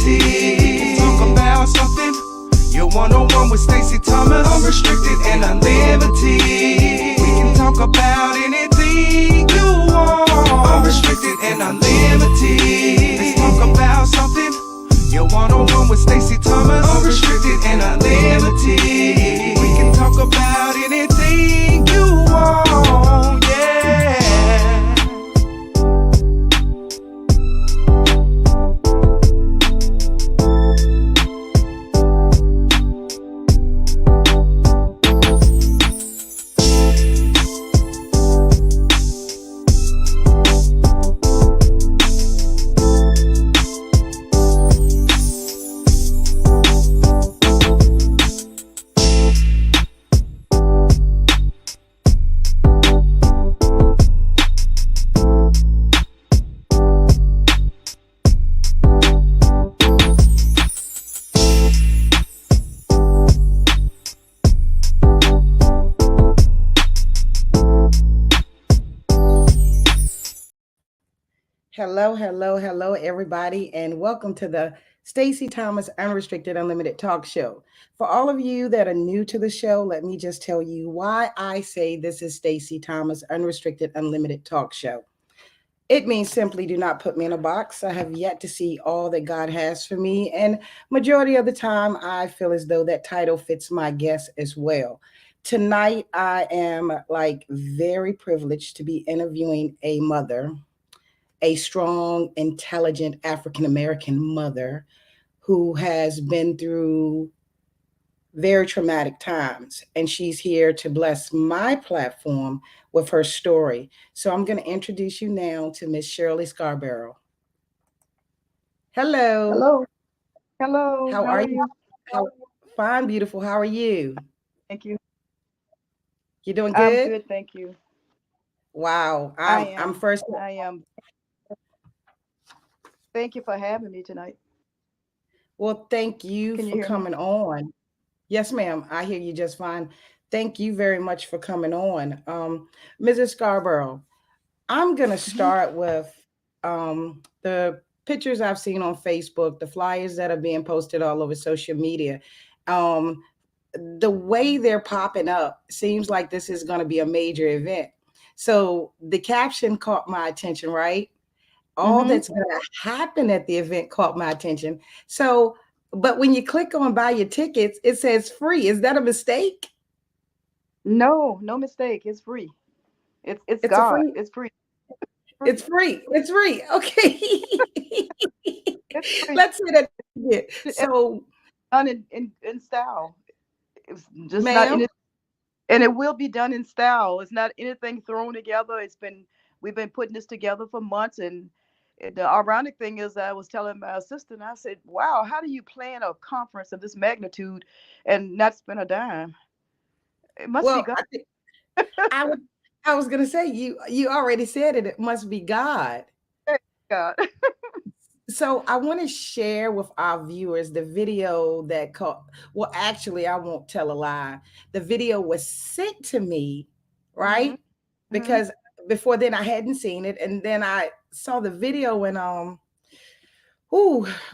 unlimited. Talk about something. You're one-on-one with Stacey Thomas. Unrestricted and unlimited. We can talk about anything you want. Unrestricted and unlimited. Let's talk about something. You're one-on-one with Stacey Thomas. Unrestricted and unlimited. We can talk about anything you want, yeah. Hello, everybody, and welcome to the Stacey Thomas Unrestricted Unlimited Talk Show. For all of you that are new to the show, let me just tell you why I say this is Stacey Thomas Unrestricted Unlimited Talk Show. It means simply do not put me in a box. I have yet to see all that God has for me, and majority of the time, I feel as though that title fits my guest as well. Tonight, I am very privileged to be interviewing a mother, a strong, intelligent African-American mother who has been through very traumatic times. And she's here to bless my platform with her story. So I'm going to introduce you now to Miss Shirley Scarborough. Hello. Hello. How are you? Fine, beautiful. How are you? Thank you. You doing good? I'm good, thank you. Wow. I'm first. I am. Thank you for having me tonight. Well, thank you for coming on. Yes, ma'am. I hear you just fine. Thank you very much for coming on. Mrs. Scarborough, I'm going to start with the pictures I've seen on Facebook, the flyers that are being posted all over social media. The way they're popping up seems like this is going to be a major event. So the caption caught my attention, right? All that's going to happen at the event caught my attention. So, but when you click on buy your tickets, it says free. Is that a mistake? No mistake. It's free. It's God. Free. It's free. It's free. It's free. Okay. It's free. Let's say that again. So, done in style. It's just ma'am? not and it will be done in style. It's not anything thrown together. We've been putting this together for months, and the ironic thing is I was telling my assistant, I said, wow, how do you plan a conference of this magnitude and not spend a dime? It must be God. I was going to say, you already said it. It must be God. God. So I want to share with our viewers the video that well, actually, I won't tell a lie. The video was sent to me, right? Because before then I hadn't seen it. And then I saw the video and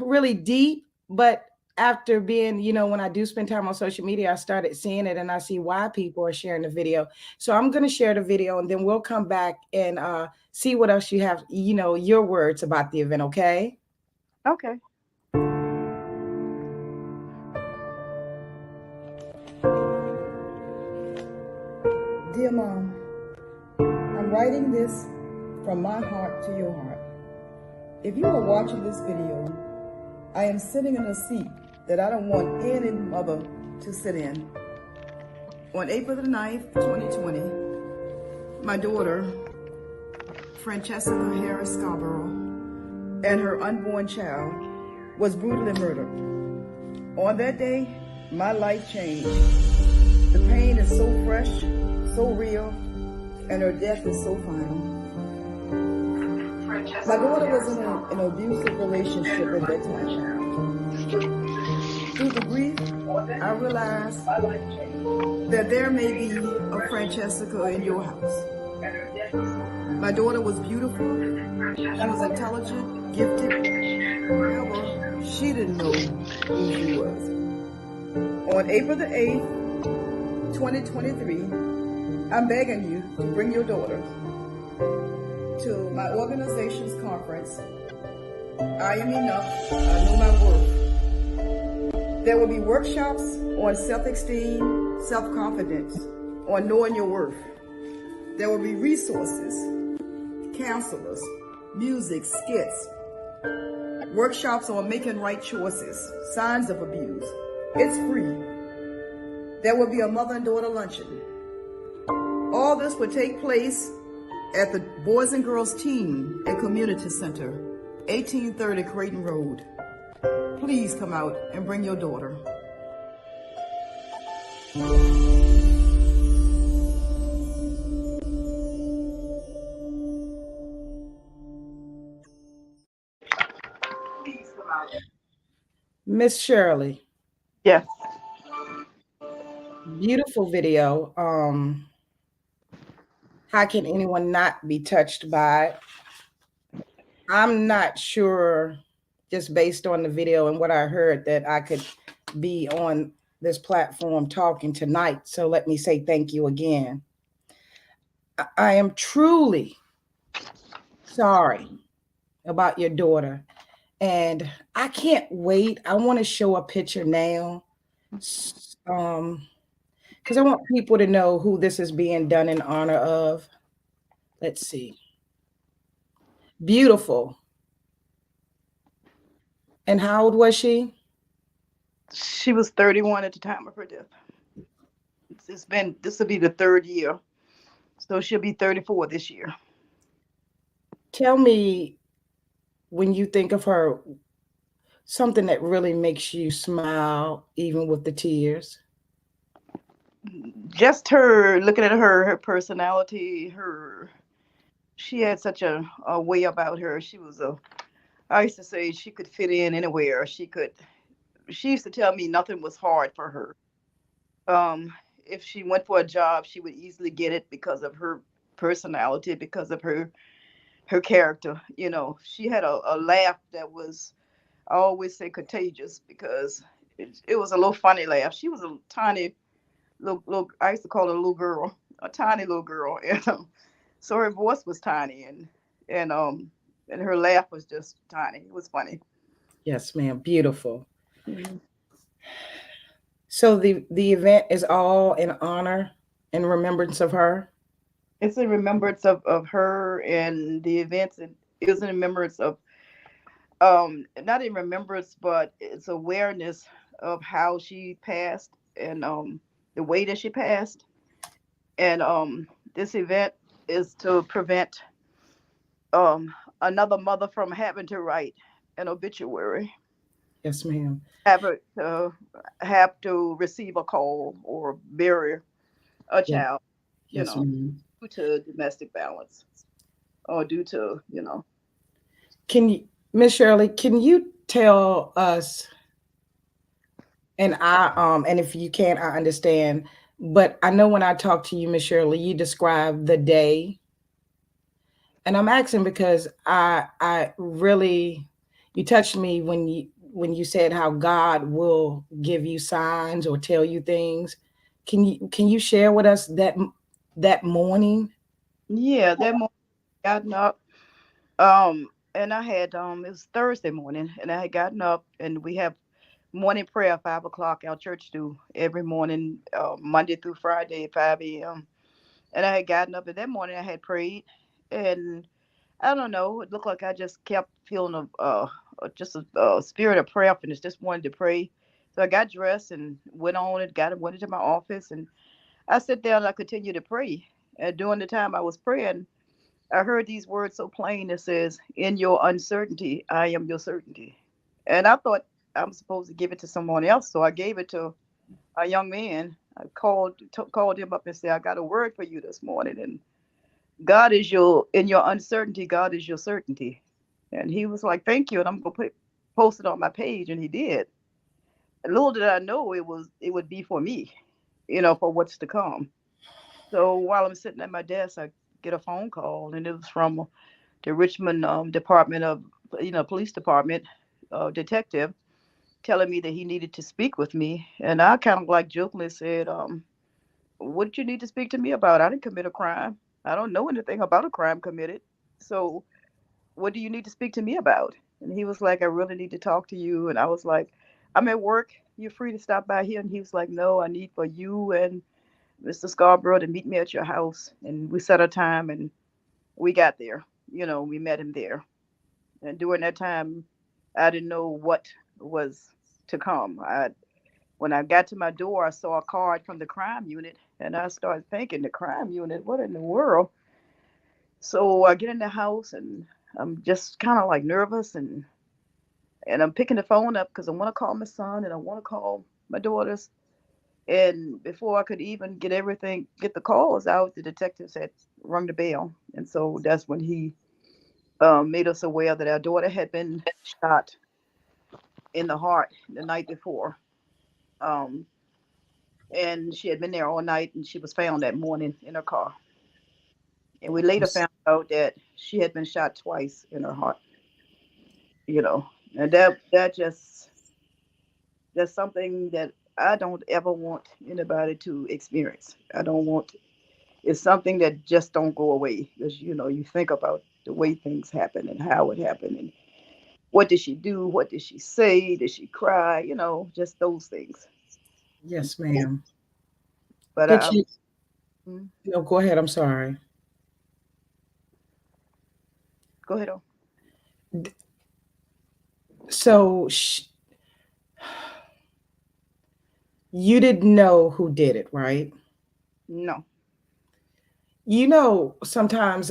really deep. But after being, when I do spend time on social media, I started seeing it and I see why people are sharing the video. So I'm going to share the video and then we'll come back and see what else you have, your words about the event. Okay. Okay. Dear Mom, I'm writing this from my heart to your heart. If you are watching this video, I am sitting in a seat that I don't want any mother to sit in. On April the 9th, 2020, my daughter, Francesca Harris Scarborough, and her unborn child was brutally murdered. On that day, my life changed. The pain is so fresh, so real, and her death is so final. My daughter was in an abusive relationship at that time. Through the grief, I realized that there may be a Francesca in your house. My daughter was beautiful, she was intelligent, gifted. However, she didn't know who she was. On April the 8th, 2023, I'm begging you to bring your daughter to my organization's conference, I Am Enough, I Know My Worth. There will be workshops on self-esteem, self-confidence, on knowing your worth. There will be resources, counselors, music, skits, workshops on making right choices, signs of abuse. It's free. There will be a mother and daughter luncheon. All this will take place at the Boys and Girls Teen and Community Center, 1830 Creighton Road. Please come out and bring your daughter. Please come out. Miss Shirley, Yes. beautiful video. How can anyone not be touched by it? I'm not sure, just based on the video and what I heard, that I could be on this platform talking tonight. So let me say thank you again. I am truly sorry about your daughter. And I can't wait. I want to show a picture now. Because I want people to know who this is being done in honor of. Let's see. Beautiful. And how old was she? She was 31 at the time of her death. This will be the third year. So she'll be 34 this year. Tell me, when you think of her, something that really makes you smile, even with the tears. Just her, looking at her personality, she had such a way about her. I used to say she could fit in anywhere. She used to tell me nothing was hard for her. If she went for a job, she would easily get it because of her personality, because of her character. You know, she had a laugh that was, I always say, contagious, because it was a little funny laugh. She was a tiny little, I used to call her a little girl, a tiny little girl. And so her voice was tiny, and her laugh was just tiny. It was funny. Yes, ma'am. Beautiful. Mm-hmm. So the event is all in honor and remembrance of her? It's in remembrance of her and the events. And it was in remembrance of, not in remembrance, but it's awareness of how she passed, and the way that she passed. And this event is to prevent another mother from having to write an obituary, Yes, ma'am. have to receive a call or bury a Yeah. child, Yes, ma'am. due to domestic violence, or due to, Can you, Miss Shirley, can you tell us, and and if you can't, I understand, but I know when I talked to you, Miss Shirley, you described the day. And I'm asking because I really, you touched me when you said how God will give you signs or tell you things. Can you share with us that morning? yeah, that morning I gotten up, and I had, it was Thursday morning, and I had gotten up, and we have morning prayer at 5 o'clock. Our church do every morning, Monday through Friday at 5 a.m. And I had gotten up, and that morning I had prayed, and I don't know, it looked like I just kept feeling just a spirit of prayerfulness, just wanted to pray. So I got dressed and went into my office, and I sat down and I continued to pray. And during the time I was praying, I heard these words so plain. It says, "In your uncertainty, I am your certainty." And I thought I'm supposed to give it to someone else, so I gave it to a young man. I called him up and said, "I got a word for you this morning, and in your uncertainty, God is your certainty." And he was like, "Thank you," and I'm gonna post it on my page, and he did. And little did I know it would be for me, for what's to come. So while I'm sitting at my desk, I get a phone call, and it was from the Richmond Department of, police department. detective telling me that he needed to speak with me. And I kind of like jokingly said, what did you need to speak to me about? I didn't commit a crime. I don't know anything about a crime committed. So what do you need to speak to me about? And he was like, I really need to talk to you. And I was like, I'm at work. You're free to stop by here. And he was like, no, I need for you and Mr. Scarborough to meet me at your house. And we set a time and we got there. We met him there. And during that time, I didn't know what was to come. When I got to my door, I saw a card from the crime unit, and I started thinking, the crime unit, what in the world? So I get in the house, and I'm just kind of like nervous, and I'm picking the phone up because I want to call my son and I want to call my daughters. And before I could even get the calls out, the detectives had rung the bell, and so that's when he made us aware that our daughter had been shot in the heart the night before. Um, and she had been there all night, and she was found that morning in her car. And we later found out that she had been shot twice in her heart. And that just that's something that I don't ever want anybody to experience. I don't want It's something that just don't go away because you think about the way things happen and how it happened and what did she do, what did she say, did she cry, just those things. Yes, ma'am. But Did I she? mm, No, go ahead. I'm sorry. go ahead on. So you didn't know who did it, right? No. Sometimes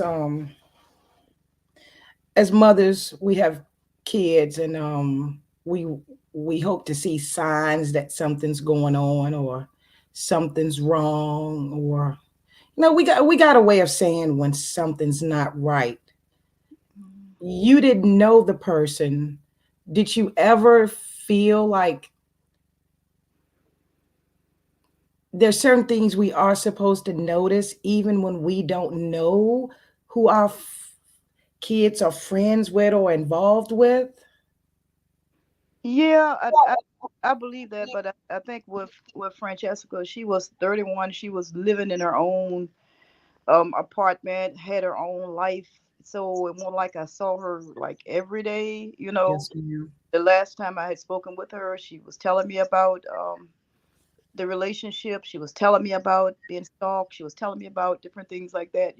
as mothers we have kids, and we we hope to see signs that something's going on or something's wrong, or we got a way of saying when something's not right. You didn't know the person. Did you ever feel like there's certain things we are supposed to notice even when we don't know who our kids are friends with or involved with? Yeah, I believe that, but I think with Francesca, she was 31. She was living in her own apartment, had her own life. So it wasn't like I saw her like every day. Yes, ma'am. The last time I had spoken with her, she was telling me about the relationship. She was telling me about being stalked. She was telling me about different things like that.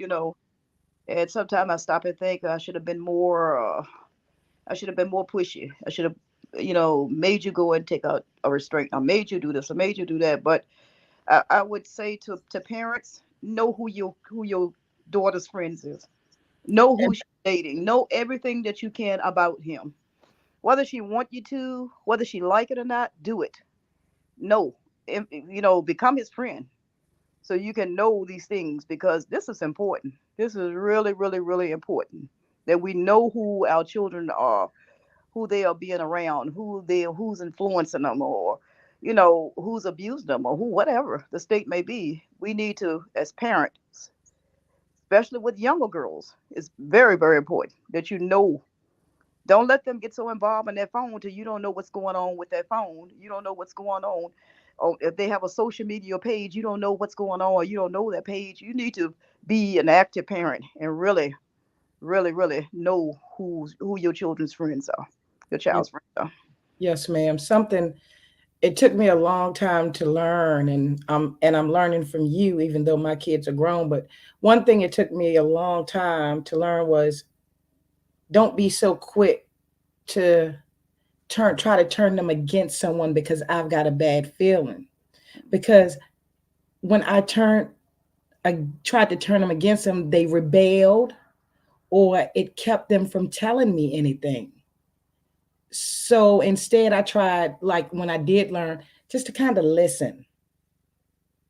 And sometimes I stop and think I should have been more. I should have been more pushy. I should have, made you go and take out a restraint. I made you do this. I made you do that. But I would say to parents, know who your daughter's friends is. Know who And she's dating. Know everything that you can about him. Whether she want you to, whether she like it or not, do it. Know, become his friend so you can know these things because this is important. This is really, really, really important that we know who our children are, who they are being around, who's influencing them, or who's abused them, or who whatever the state may be. We need to, as parents, especially with younger girls, it's very, very important that don't let them get so involved in their phone till you don't know what's going on with their phone. You don't know what's going on. Or if they have a social media page, you don't know what's going on, or you don't know that page. You need to be an active parent and really, really, really know who your children's friends are, your y- child's friends are. yes, ma'am. Something it took me a long time to learn, and I'm learning from you even though my kids are grown. But one thing it took me a long time to learn was don't be so quick to try to turn them against someone because I've got a bad feeling. Because when I tried to turn them against them, they rebelled, or it kept them from telling me anything. So instead, I tried, like when I did learn, just to kind of listen.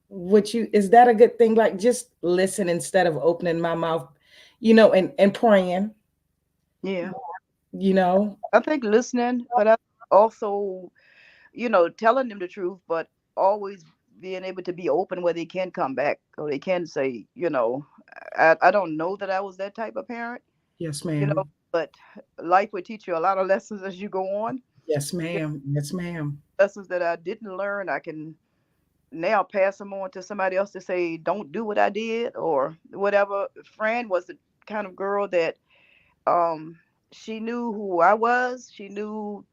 Would you, is that a good thing? Like just listen instead of opening my mouth, and praying, Yeah, you know? I think listening, but I also, telling them the truth, but always being able to be open where they can come back or they can say, I don't know that I was that type of parent. Yes, You know, ma'am. but life will teach you a lot of lessons as you go on. Yes, You know, ma'am. Yes, ma'am. lessons that I didn't learn, I can now pass them on to somebody else to say, don't do what I did or whatever. Fran was the kind of girl that um, she knew who I was. She knew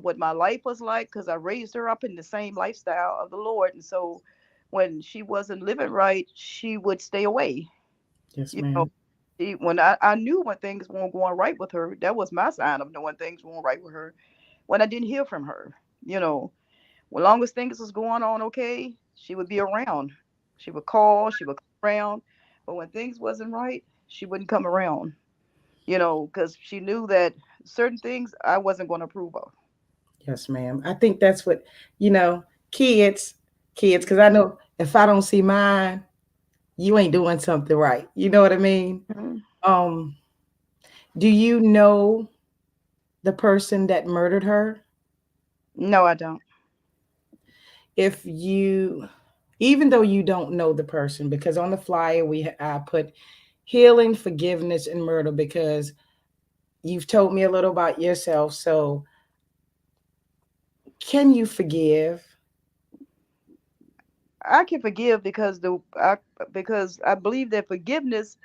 what my life was like because I raised her up in the same lifestyle of the Lord. And so when she wasn't living right, she would stay away. Yes, You know, ma'am. when I knew when things weren't going right with her, that was my sign of knowing things weren't right with her. When I didn't hear from her, you know, as long as things was going on okay, she would be around. She would call, she would come around. But when things wasn't right, she wouldn't come around, because she knew that certain things I wasn't going to approve of. Yes, ma'am. I think that's what, you know, kids, because I know if I don't see mine, you ain't doing something right. You know what I mean? Mhm. Um, do you know the person that murdered her? No, I don't. If you, even though you don't know the person, because on the flyer I put healing, forgiveness, and murder, because you've told me a little about yourself. So, can you forgive? I can forgive because I believe that forgiveness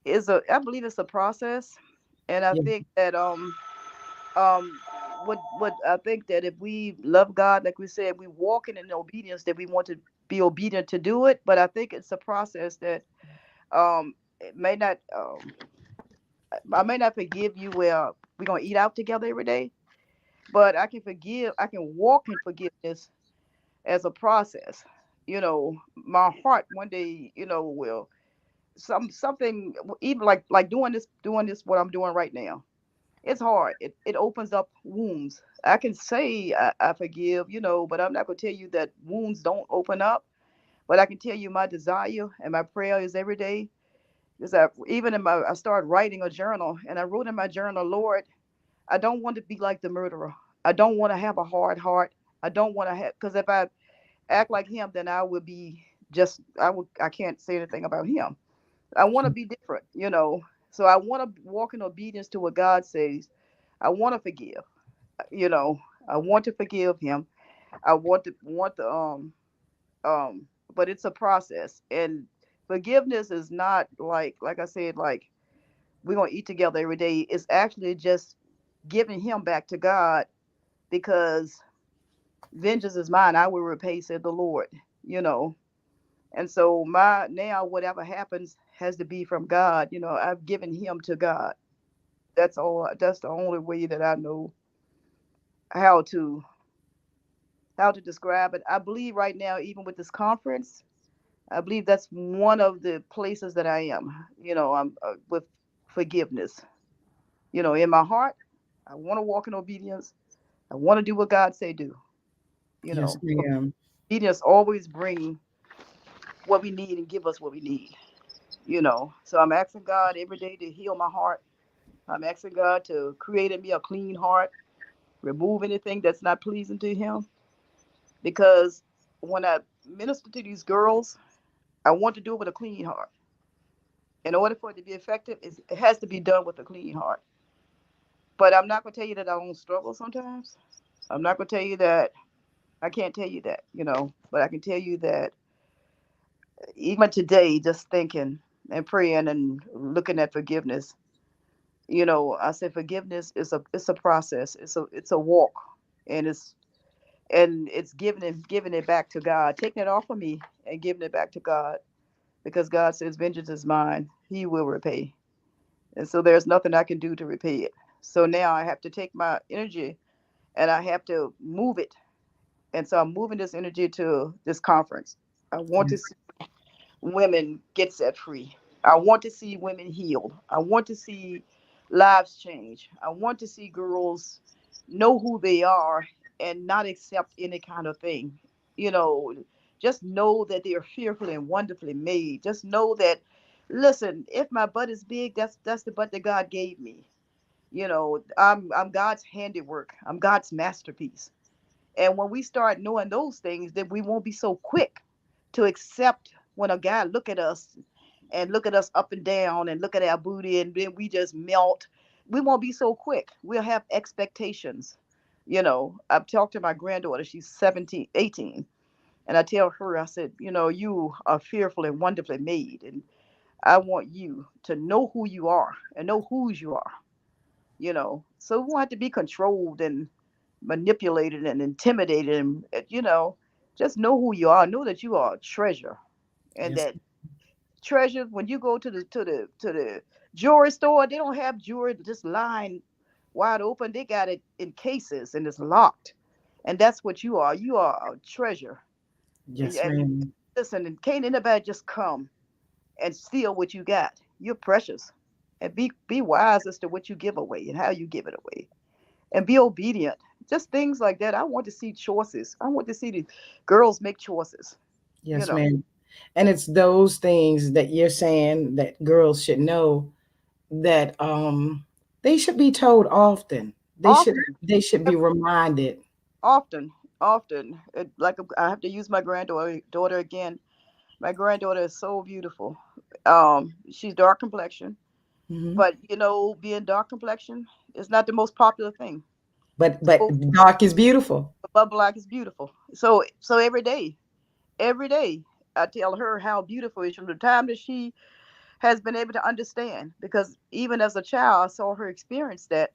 I believe it's a process, and I Yeah. think that um what I think that if we love God, like we said, we walking in obedience, that we want to be obedient to do it. But I think it's a process that it may not I may not forgive you where we're gonna eat out together every day, but I can walk in forgiveness as a process. My heart one day, will something even like doing this what I'm doing right now. It's hard. It opens up wounds. I can say I forgive, but I'm not gonna tell you that wounds don't open up. But I can tell you my desire and my prayer is every day. Is that even I started writing a journal, and I wrote in my journal, Lord, I don't want to be like the murderer. I don't want to have a hard heart. I don't want to have, because if I act like him, then I would be I can't say anything about him. I want to be different, So I want to walk in obedience to what God says. I want to forgive, you know. I want to forgive him. I want the but it's a process, and forgiveness is not like I said, like we're gonna eat together every day. It's actually just giving him back to God, because vengeance is mine, I will repay, said the Lord, you know. And so my now whatever happens has to be from God. I've given him to God. That's all. That's the only way that I know how to describe it. I believe right now, even with this conference, I believe that's one of the places that I am. I'm with forgiveness. In my heart, I want to walk in obedience. I want to do what God say do. You Yes, know, ma'am. obedience always bring what we need and give us what we need. So I'm asking God every day to heal my heart. I'm asking God to create in me a clean heart, remove anything that's not pleasing to Him. Because when I minister to these girls, I want to do it with a clean heart. In order for it to be effective, it has to be done with a clean heart. But I'm not going to tell you that I don't struggle sometimes. I'm not going to tell you that I can't tell you that, but I can tell you that even today, just thinking and praying and looking at forgiveness, I said forgiveness is a process. It's a walk, and it's giving it back to God, taking it off of me and giving it back to God, because God says vengeance is mine; He will repay. And so there's nothing I can do to repay it. So now I have to take my energy and I have to move it. And so I'm moving this energy to this conference. I want to see women get set free. I want to see women healed. I want to see lives change. I want to see girls know who they are and not accept any kind of thing. You know, just know that they are fearfully and wonderfully made. Just know that, listen, if my butt is big, that's the butt that God gave me. I'm God's handiwork. I'm God's masterpiece. And when we start knowing those things, then we won't be so quick to accept when a guy look at us and look at us up and down and look at our booty and then we just melt. We won't be so quick. We'll have expectations. I've talked to my granddaughter, she's 17, 18, and I tell her, I said, you are fearfully and wonderfully made. And I want you to know who you are and know whose you are, So we won't have to be controlled and manipulated and intimidated and, just know who you are. Know that you are a treasure, and Yes. that treasure, when you go to the jewelry store, they don't have jewelry just lying wide open. They got it in cases and it's locked. And that's what you are. You are a treasure. Yes, And ma'am. listen, and can't anybody just come and steal what you got. You're precious. And be wise as to what you give away and how you give it away. And be obedient. Just things like that. I want to see choices. I want to see the girls make choices. You Yes, know, ma'am. And it's those things that you're saying that girls should know, that they should be told often. They should often, they should be reminded. often, often. Like I have to use my granddaughter again. My granddaughter is so beautiful. She's dark complexion, Mhm. but being dark complexion is not the most popular thing. But So, dark is beautiful. but black is beautiful. So every day, I tell her how beautiful it is from the time that she has been able to understand. Because even as a child, I saw her experience that.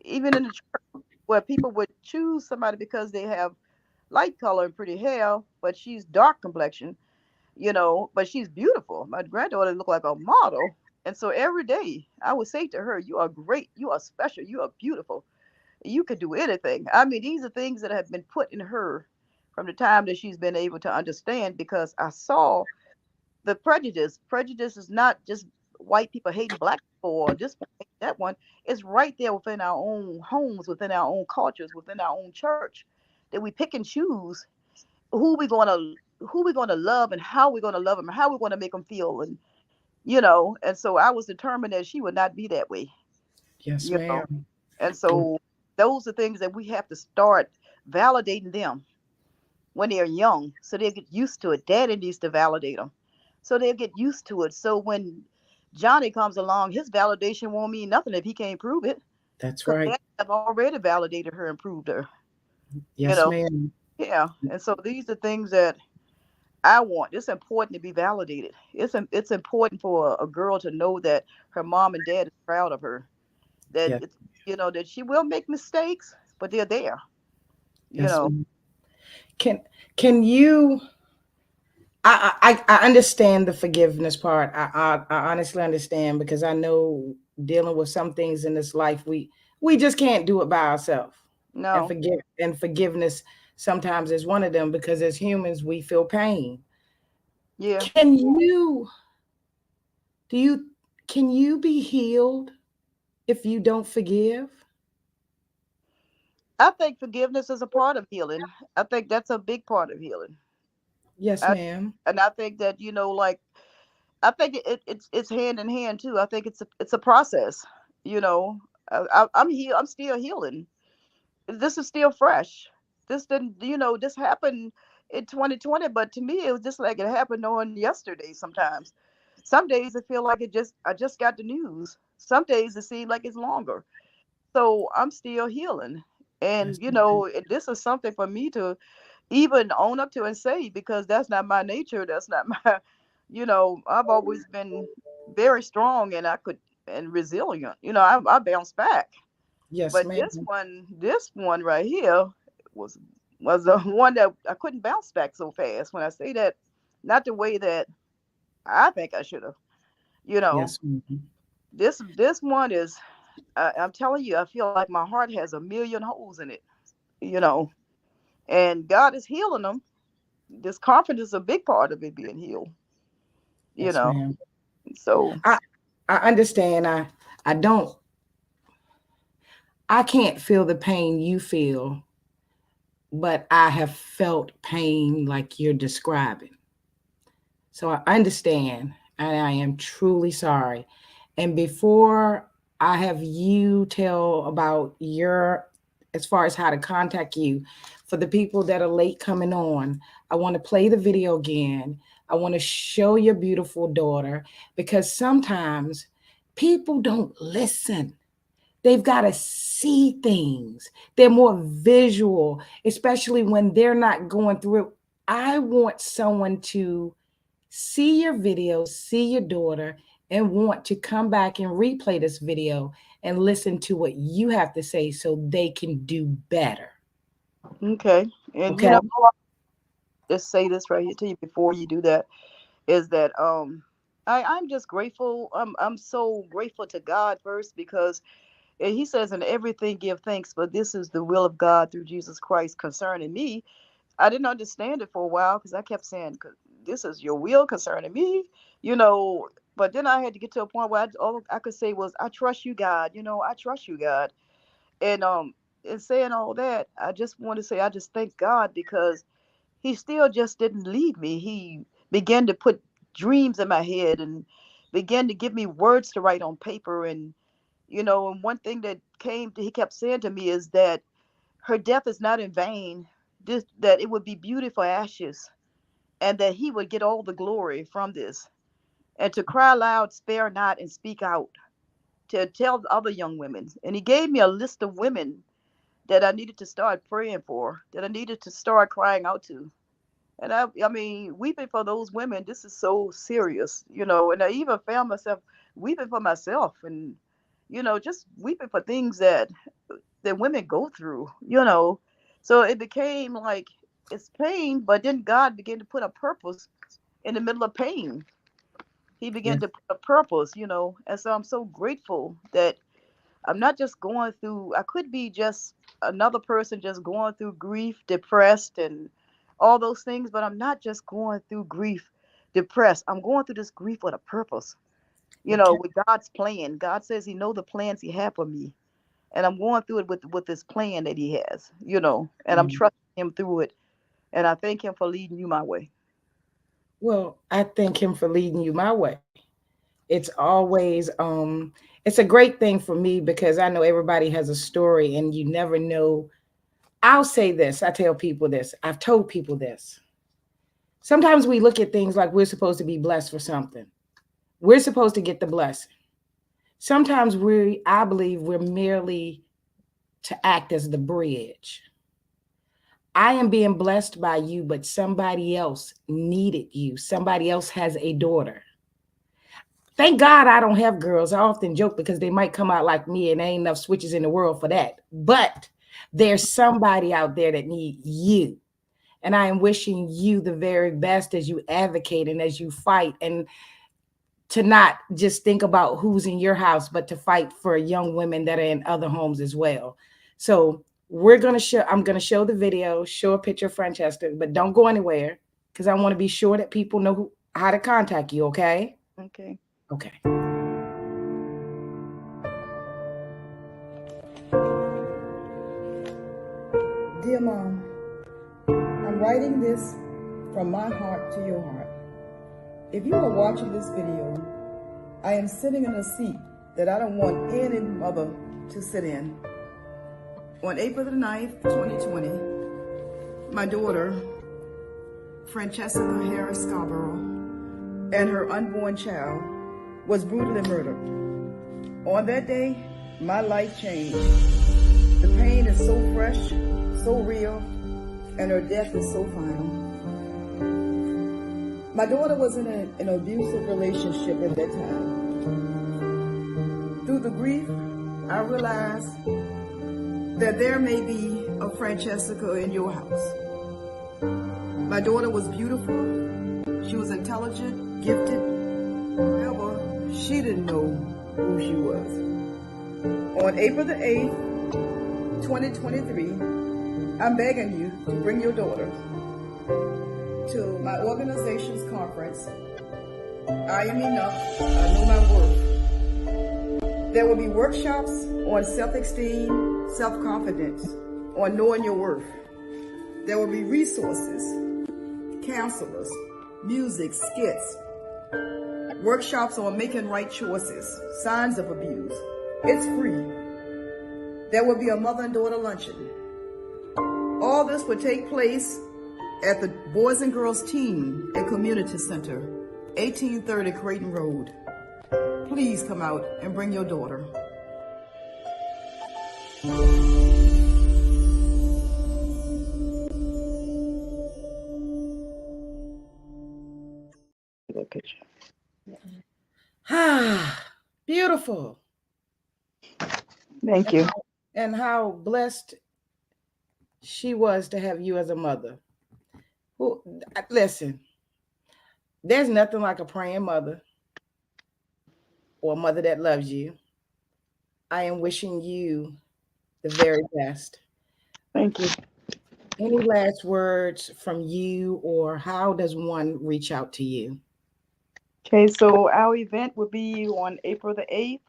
Even in the church, where people would choose somebody because they have light color and pretty hair, but she's dark complexion, but she's beautiful. My granddaughter looked like a model. And so every day I would say to her, you are great, you are special, you are beautiful, you could do anything. I mean, these are things that have been put in her from the time that she's been able to understand, because I saw the prejudice. Prejudice is not just white people hating black people or this one hating that one. It's right there within our own homes, within our own cultures, within our own church, that we pick and choose who we gonna who we gonna love and how we're gonna love them and how we're gonna make them feel. And so I was determined that she would not be that way. Yes, you know ma'am. and so those are things that we have to start validating them when they're young, so they get used to it. Daddy needs to validate them so they'll get used to it. So when Johnny comes along, his validation won't mean nothing if he can't prove it, That's because right. Daddy have already validated her and proved her. you Yes, know ma'am. yeah. And so these are things that I want. It's important to be validated. It's important for a girl to know that her mom and dad is proud of her. That Yes, that she will make mistakes, but they're there. You yes, know. ma'am. Can you? I understand the forgiveness part. I honestly understand, because I know dealing with some things in this life, we just can't do it by ourselves. And No. forgiveness sometimes is one of them, because as humans we feel pain. Yeah. Can you do you can you be healed if you don't forgive? I think forgiveness is a part of healing. I think that's a big part of healing. Yes, I, ma'am. and I think that like I think it's hand in hand too. I think it's a process. You know, I'm still healing. This is still fresh. This didn't, this happened in 2020, but to me, it was just like it happened on yesterday sometimes. Some days it feel like I just got the news. Some days it seems like it's longer. So I'm still healing. And, Yes, ma'am. this is something for me to even own up to and say, because that's not my nature. That's not my, I've always been very strong and resilient. I bounce back. Yes, But ma'am. this one right here was was the one that I couldn't bounce back so fast. When I say that, not the way that I think I should have. You know, Yes, ma'am. this one is. I'm telling you, I feel like my heart has a million holes in it. You know, and God is healing them. This confidence is a big part of it being healed. You Yes, know, ma'am. so I I understand. I don't I can't feel the pain you feel, but I have felt pain like you're describing. So I understand, and I am truly sorry. And before I have you tell about your, as far as how to contact you, for the people that are late coming on, I want to play the video again. I want to show your beautiful daughter, because sometimes people don't listen. They've got to see things. They're more visual, especially when they're not going through it. I want someone to see your video, see your daughter, and want to come back and replay this video and listen to what you have to say so they can do better. Okay. And Okay. I'll just say this right here to you before you do that, is that I'm just grateful. I'm so grateful to God first, because he says in everything give thanks, but this is the will of God through Jesus Christ concerning me. I didn't understand it for a while, because I kept saying, this is your will concerning me, you know. But then I had to get to a point where all I could say was, I trust you, God. I trust you, God. And in saying all that, I just want to say I just thank God, because he still just didn't leave me. He began to put dreams in my head and began to give me words to write on paper. And one thing that he kept saying to me is that her death is not in vain, that it would be beautiful ashes, and that he would get all the glory from this. And to cry loud, spare not, and speak out, to tell the other young women. And he gave me a list of women that I needed to start praying for, that I needed to start crying out to. And I mean, weeping for those women, this is so serious. And I even found myself weeping for myself, and, just weeping for things that women go through. So it became like it's pain, but then God began to put a purpose in the middle of pain. He Yeah. began to put a purpose. And so I'm so grateful that I'm not just going through, I could be just another person just going through grief, depressed, and all those things, but I'm not just going through grief, depressed. I'm going through this grief with a purpose, Okay. with God's plan. God says he knows the plans he had for me. And I'm going through it with this plan that he has, and I'm Mhm. trusting him through it. And I thank him for leading you my way. Well, I thank him for leading you my way. It's always it's a great thing for me, because I know everybody has a story and you never know. I'll say this, I tell people this, I've told people this. Sometimes we look at things like we're supposed to be blessed for something. We're supposed to get the blessing. Sometimes I believe we're merely to act as the bridge. I am being blessed by you, but somebody else needed you. Somebody else has a daughter. Thank God I don't have girls. I often joke because they might come out like me and there ain't enough switches in the world for that. But there's somebody out there that need you. And I am wishing you the very best as you advocate and as you fight, and to not just think about who's in your house, but to fight for young women that are in other homes as well. So I'm gonna show the video, show a picture of Francesca, but don't go anywhere, because I want to be sure that people know how to contact you, okay? Okay. Okay. Dear Mom, I'm writing this from my heart to your heart. If you are watching this video, I am sitting in a seat that I don't want any mother to sit in. On April the 9th, 2020, my daughter, Francesca Harris Scarborough, and her unborn child was brutally murdered. On that day, my life changed. The pain is so fresh, so real, and her death is so final. My daughter was in an abusive relationship at that time. Through the grief, I realized that there may be a Francesca in your house. My daughter was beautiful, she was intelligent, gifted. However, she didn't know who she was. On April the 8th, 2023, I'm begging you to bring your daughter to my organization's conference, I Am Enough, I Know My Worth. There will be workshops on self-esteem, self-confidence, on knowing your worth. There will be resources, counselors, music, skits, workshops on making right choices, signs of abuse. It's free. There will be a mother and daughter luncheon. All this will take place at the Boys and Girls Teen and Community Center, 1830 Creighton Road. Please come out and bring your daughter. Good picture. Beautiful. Thank you. And how blessed she was to have you as a mother. Who, listen, there's nothing like a praying mother or a mother that loves you. I am wishing you the very best. Thank you. Any last words from you, or how does one reach out to you? Okay, so our event will be on April the 8th,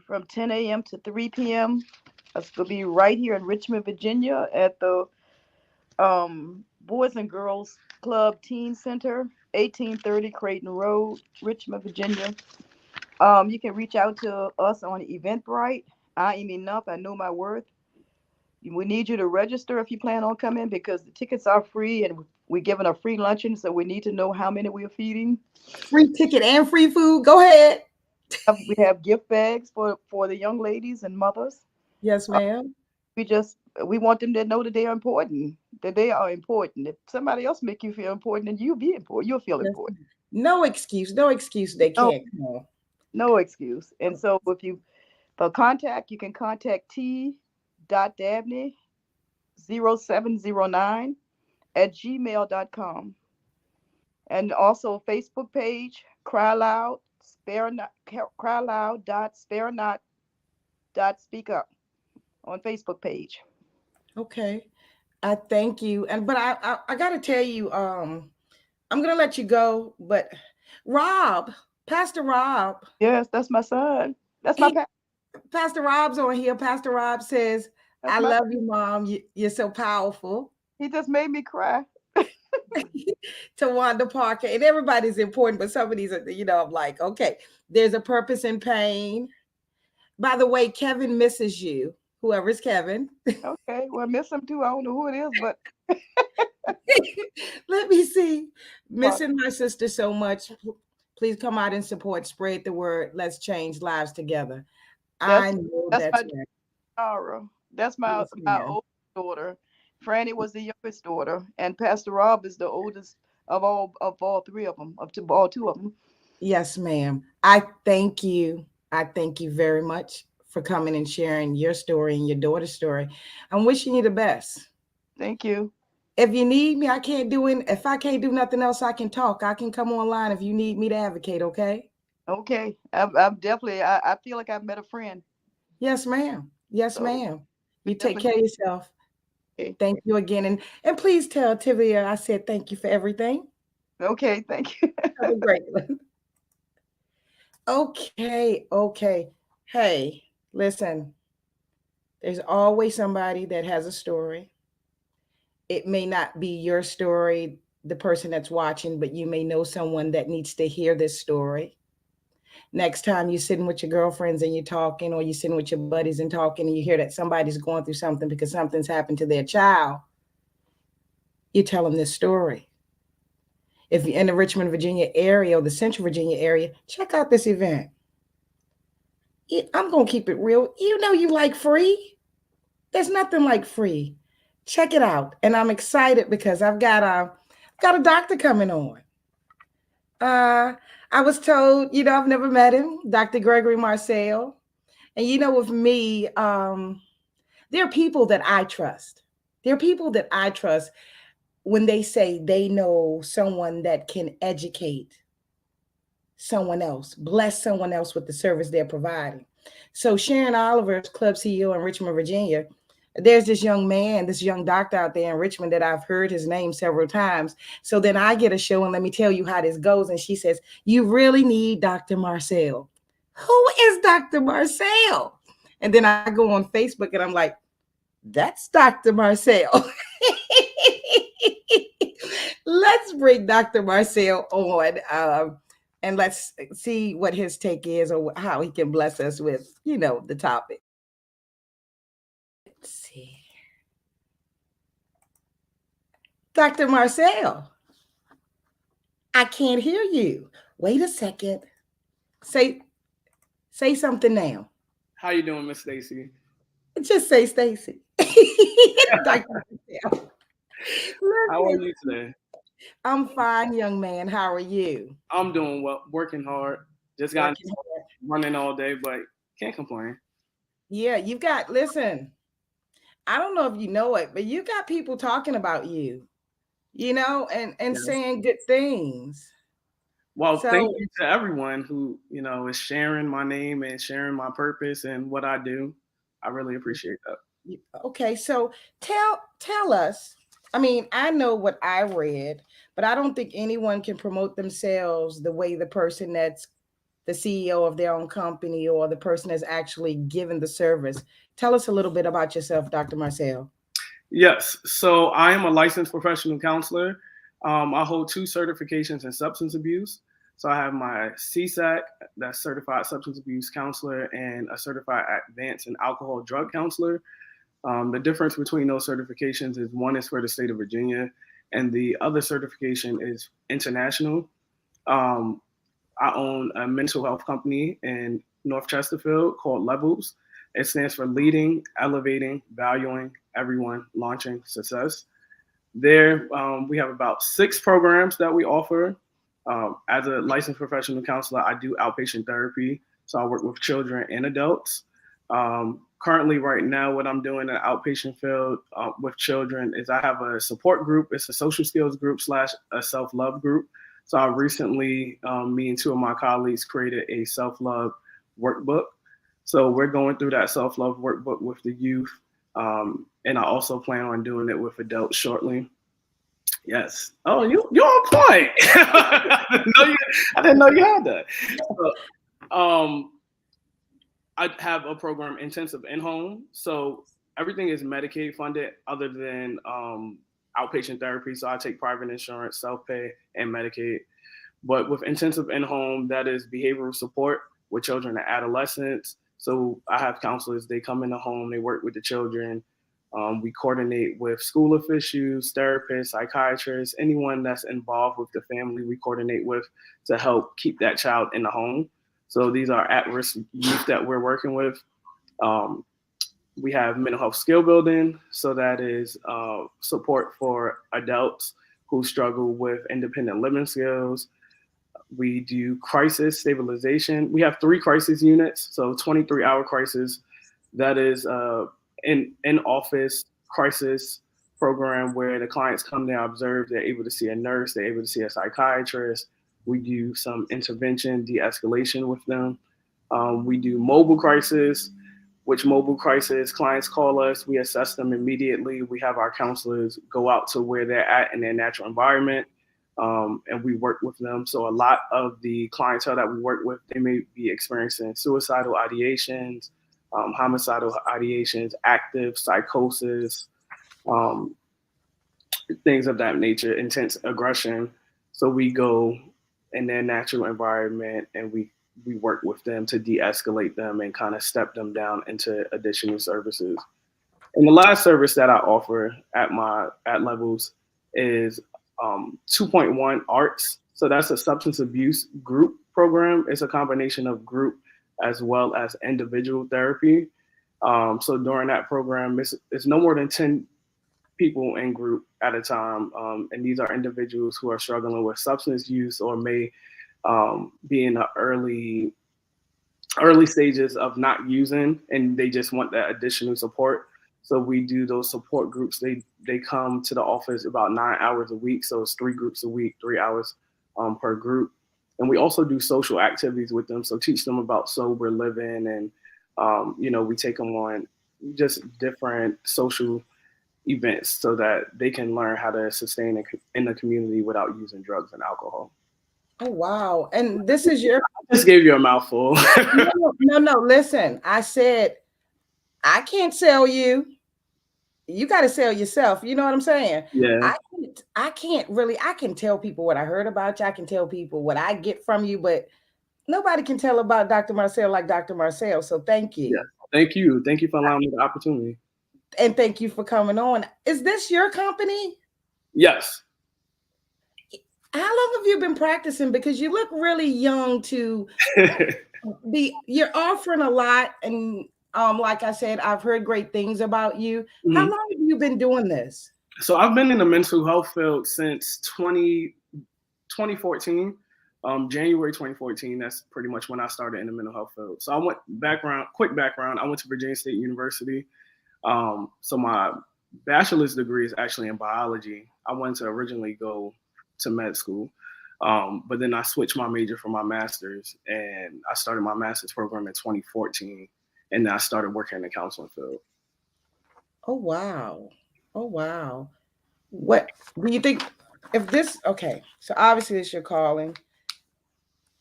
from 10 a.m. to 3 p.m. It's going to be right here in Richmond, Virginia at the Boys and Girls Club Teen Center, 1830 Creighton Road, Richmond, Virginia. You can reach out to us on Eventbrite. I am enough. I know my worth. We need you to register if you plan on coming, because the tickets are free and we're giving a free luncheon. So we need to know how many we are feeding. Free ticket and free food. Go ahead. We have gift bags for the young ladies and mothers. Yes, ma'am. We want them to know that they are important. That they are important. If somebody else make you feel important, then you'll be important. You'll feel important. No excuse. No excuse. They can't come. No excuse. And so if you for contact, you can contact t.dabney0709@gmail.com. And also Facebook page, Cry Loud, Spare Not, Cry Loud Spare Not Speak Up on Facebook page. Okay. I thank you. But I gotta tell you, I'm gonna let you go, but Rob, Pastor Rob. Yes, that's my son. That's my Pastor Rob's on here. Pastor Rob says, I love you, Mom. You're so powerful. He just made me cry. To Wanda Parker. And everybody's important, but some of these are, I'm like, okay, there's a purpose in pain. By the way, Kevin misses you. Whoever's Kevin. Okay, well, I miss him too. I don't know who it is, but let me see. Missing my sister so much. Please come out and support. Spread the word. Let's change lives together. I know that's my right. Tara. That's my oldest daughter. Franny was the youngest daughter, and Pastor Rob is the oldest of all three of them, all two of them. Yes, ma'am. I thank you. I thank you very much for coming and sharing your story and your daughter's story. I'm wishing you the best. Thank you. If you need me, if I can't do nothing else, I can talk. I can come online if you need me to advocate, okay? Okay. I'm definitely, I feel like I've met a friend. Yes, ma'am. Yes, ma'am. You take care of yourself. Okay. Thank you again. And please tell Tivia I said thank you for everything. Okay, thank you. Have a great one. Okay. Hey, listen. There's always somebody that has a story. It may not be your story, the person that's watching, but you may know someone that needs to hear this story. Next time you're sitting with your girlfriends and you're talking, or you're sitting with your buddies and talking, and you hear that somebody's going through something because something's happened to their child, you tell them this story. If you're in the Richmond, Virginia area or the Central Virginia area, check out this event. I'm going to keep it real. You like free. There's nothing like free. Check it out. And I'm excited because I've got a doctor coming on. I was told, I've never met him, Dr. Gregory Marcel. And with me, there are people that I trust. There are people that I trust when they say they know someone that can educate someone else, bless someone else with the service they're providing. So Sharon Oliver's club CEO in Richmond, Virginia, there's this young man, this young doctor out there in Richmond that I've heard his name several times. So then I get a show and let me tell you how this goes. And she says, you really need Dr. Marcel. Who is Dr. Marcel? And then I go on Facebook and I'm like, that's Dr. Marcel. Let's bring Dr. Marcel on and let's see what his take is or how he can bless us with, the topic. Let's see. Dr. Marcel, I can't hear you. Wait a second. Say something now. How you doing, Miss Stacey? Just say Stacey. Dr. Marcel. How are Listen, you today? I'm fine, young man. How are you? I'm doing well, working hard. Just got Working hard. running all day, but can't complain. Yeah, you've got, listen, I don't know if you know it, but you got people talking about you, and Yes. saying good things. Well, So, thank you to everyone who, is sharing my name and sharing my purpose and what I do. I really appreciate that. okay, so tell us. I mean, I know what I read, but I don't think anyone can promote themselves the way the person that's the CEO of their own company or the person that's actually given the service. Tell us a little bit about yourself, Dr. Marcel. Yes. So I am a licensed professional counselor. I hold 2 certifications in substance abuse. So I have my CSAC, that's Certified Substance Abuse Counselor, and a Certified Advanced and Alcohol Drug Counselor. The difference between those certifications is one is for the state of Virginia, and the other certification is international. Um, I own a mental health company in North Chesterfield called Levels. It stands for Leading, Elevating, Valuing Everyone, Launching Success. There, we have about 6 programs that we offer. As a licensed professional counselor, I do outpatient therapy. So I work with children and adults. Currently, right now, what I'm doing in the outpatient field with children is I have a support group. It's a social skills group / a self-love group. So I recently, me and 2 of my colleagues created a self-love workbook. So we're going through that self-love workbook with the youth. And I also plan on doing it with adults shortly. Yes. Oh, you're on point. I didn't know you had that. So, I have a program, intensive in-home. So everything is Medicaid funded other than outpatient therapy. So I take private insurance, self-pay, and Medicaid. But with intensive in-home, that is behavioral support with children and adolescents. So I have counselors, they come in the home, they work with the children. We coordinate with school officials, therapists, psychiatrists, anyone that's involved with the family, we coordinate with to help keep that child in the home. So these are at-risk youth that we're working with. We have mental health skill building. So that is support for adults who struggle with independent living skills. We do crisis stabilization. We have 3 crisis units. So 23-hour crisis. That is in office crisis program where the clients come there, observe, they're able to see a nurse, they're able to see a psychiatrist. We do some intervention, de-escalation with them. We do mobile crisis, which mobile crisis clients call us. We assess them immediately. We have our counselors go out to where they're at in their natural environment, and we work with them. So a lot of the clientele that we work with, they may be experiencing suicidal ideations, homicidal ideations, active psychosis, things of that nature, intense aggression. So we go in their natural environment and we work with them to de-escalate them and kind of step them down into additional services. And the last service that I offer at Levels is 2.1 Arts. So that's a substance abuse group program. It's a combination of group as well as individual therapy. So during that program, it's no more than 10 people in group at a time. And these are individuals who are struggling with substance use or may be in the early stages of not using, and they just want that additional support. So we do those support groups. They come to the office about 9 hours a week. So it's 3 groups a week, 3 hours per group. And we also do social activities with them. So teach them about sober living and, we take them on just different social events so that they can learn how to sustain in the community without using drugs and alcohol. Oh, wow. And this is your... I just gave you a mouthful. No, listen, I said, I can't sell you. You got to sell yourself. You know what I'm saying? Yeah. I can't really, I can tell people what I heard about you. I can tell people what I get from you, but nobody can tell about Dr. Marcel like Dr. Marcel. So thank you. Yeah. Thank you. Thank you for allowing me the opportunity. And thank you for coming on. Is this your company? Yes. How long have you been practicing? Because you look really young to you're offering a lot, and like I said, I've heard great things about you. How Mhm. long have you been doing this? So I've been in the mental health field since 2014. January 2014, that's pretty much when I started in the mental health field. So I went quick background. I went to Virginia State University. So my bachelor's degree is actually in biology. I wanted to originally go to med school, but then I switched my major for my master's, and I started my master's program in 2014, and then I started working in the counseling field. Oh wow. Oh wow. What do you think if this okay, so obviously this your calling.